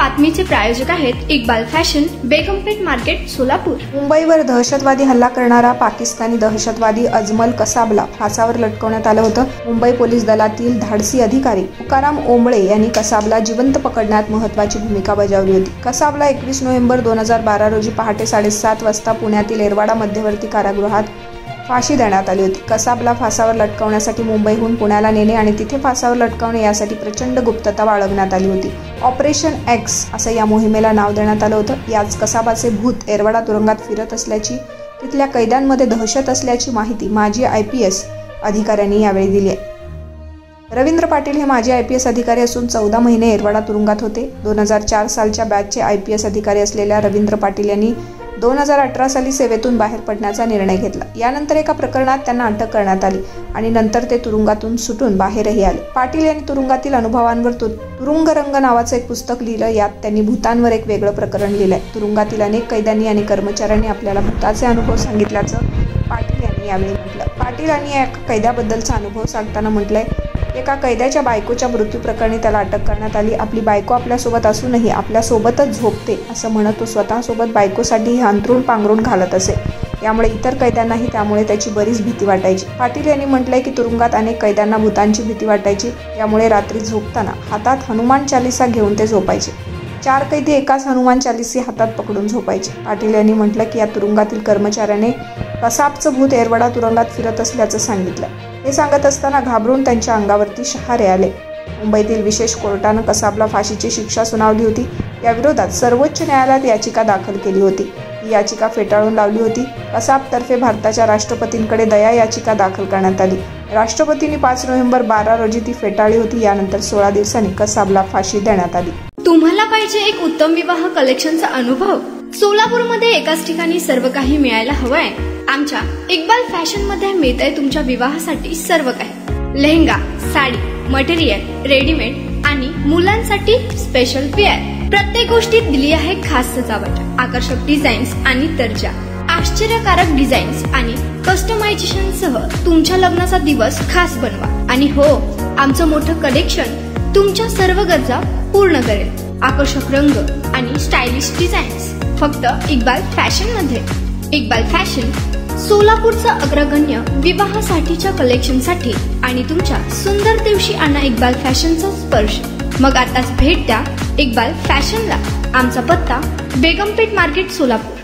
बातमीचे प्रायोजक आहेत Iqbal fashion, बेगमपेठ market, Solapur. मुंबईवर दहशतवादी हल्ला करणारा पाकिस्तानी दहशतवादी अजमल कसाबला फासावर लटकवण्यात आलं होतं। मुंबई पोलीस दलातील धाडसी अधिकारी तुकाराम ओंबळे यांनी कसाबला जिवंत पकडण्यात महत्त्वाची भूमिका बजावली होती। कसाबला 21 नोव्हेंबर 2012 रोजी पहाटे 7:30 वाजता पुण्यातील येरवाडा मध्यवर्ती कारागृहात फाशी देण्यात आली होती। कसाबला फासावर लटकवण्यासाठी मुंबईहून पुण्याला नेणे आणि तिथे फासावर लटकवणे यासाठी प्रचंड गुप्तता बाळगण्यात आली होती। ऑपरेशन एक्स असं या मोहिमेला नाव देण्यात आलं होतं। याच कसाबाचे भूत येरवाडा तुरुंगात फिरत असल्याची, तिथल्या कैद्यांमध्ये दहशत असल्याची माहिती माजी IPS अधिकाऱ्यांनी यावेळी दिली आहे। रवींद्र पाटील हे माजी IPS अधिकारी असून 14 महिने येरवाडा तुरुंगात होते। 2004 सालच्या बॅचचे IPS अधिकारी असलेल्या रवींद्र पाटील यांनी 2018 साली सेवेतून बाहेर पडण्याचा निर्णय घेतला। यानंतर एका प्रकरणात त्यांना अटक करण्यात आली आणि नंतर ते तुरुंगातून सुटून बाहेरही आले। पाटील यांनी तुरुंगातील अनुभवांवर तुरुंगरंग नावाचं एक पुस्तक लिहिलं। यात त्यांनी भूतांवर एक वेगळं प्रकरण लिहिलंय। तुरुंगातील अनेक कैद्यांनी आणि कर्मचाऱ्यांनी आपल्याला भूताचे अनुभव सांगितल्याचं पाटील यांनी यावेळी म्हटलं। पाटील यांनी एका कैद्याबद्दलचा अनुभव सांगताना म्हटलंय, एका कैद्याच्या बायकोच्या मृत्यू प्रकरणी त्याला अटक करण्यात आली। आपली बायको आपल्यासोबत असूनही आपल्यासोबतच झोपते असं म्हणत तो स्वतःसोबत बायकोसाठी अंथरूण पांघरूण घालत असे। यामुळे इतर कैद्यांनाही त्यामुळे त्याची बरीच भीती वाटायची। पाटील यांनी म्हटलंय की तुरुंगात अनेक कैद्यांना भूतांची भीती वाटायची। यामुळे रात्री झोपताना हातात हनुमान चालीसा घेऊन ते झोपायचे। 4 कैदी एकाच हनुमान चालीसी हातात पकडून झोपायचे। पाटील यांनी म्हटलं की या तुरुंगातील कर्मचाऱ्याने कसाबचं भूत येरवाडा तुरुंगात फिरत असल्याचं सांगितलं। हे सांगत असताना घाबरून त्यांच्या अंगावरती शहारे आले। मुंबईतील विशेष कोर्टानं कसाबला फाशीची शिक्षा सुनावली होती। या विरोधात सर्वोच्च न्यायालयात याचिका दाखल केली होती। ही याचिका फेटाळून लावली होती। कसाबतर्फे भारताच्या राष्ट्रपतींकडे दया याचिका दाखल करण्यात आली। राष्ट्रपतींनी 5 नोव्हेंबर 12 रोजी ती फेटाळली होती। यानंतर 16 दिवसांनी कसाबला फाशी देण्यात आली। तुम्हाला पाहिजे एक उत्तम विवाह कलेक्शनचा अनुभव? सोलापूरमध्ये एकाच ठिकाणी सर्व काही मिळायला हवंय? आमच्या इक्बाल फॅशन मध्ये मिळतंय तुमच्या विवाहासाठी सर्व काही। लेहंगा, साडी, मटेरियल, रेडीमेड आणि मुलांसाठी स्पेशल वेअर। प्रत्येक गोष्टीत दिली आहे खास सजावट, आकर्षक डिझाईन्स आणि दर्जा, आश्चर्यकारक डिझाईन्स आणि कस्टमायझेशन सह तुमच्या लग्नाचा दिवस खास बनवा। आणि हो, आमचं मोठं कलेक्शन तुमच्या सर्व गरजा पूर्ण करेल। आकर्षक रंग आणि स्टायलिश डिझाईन्स फक्त इक्बाल फॅशन मध्ये। इक्बाल फॅशन सोलापूरचा अग्रगण्य विवाहासाठीच्या कलेक्शनसाठी आणि तुमच्या सुंदर दिवशी आणा इक्बाल फॅशनचा स्पर्श। मग आताच भेट द्या इक्बाल फॅशनला। आमचा पत्ता बेगमपेठ मार्केट, सोलापूर।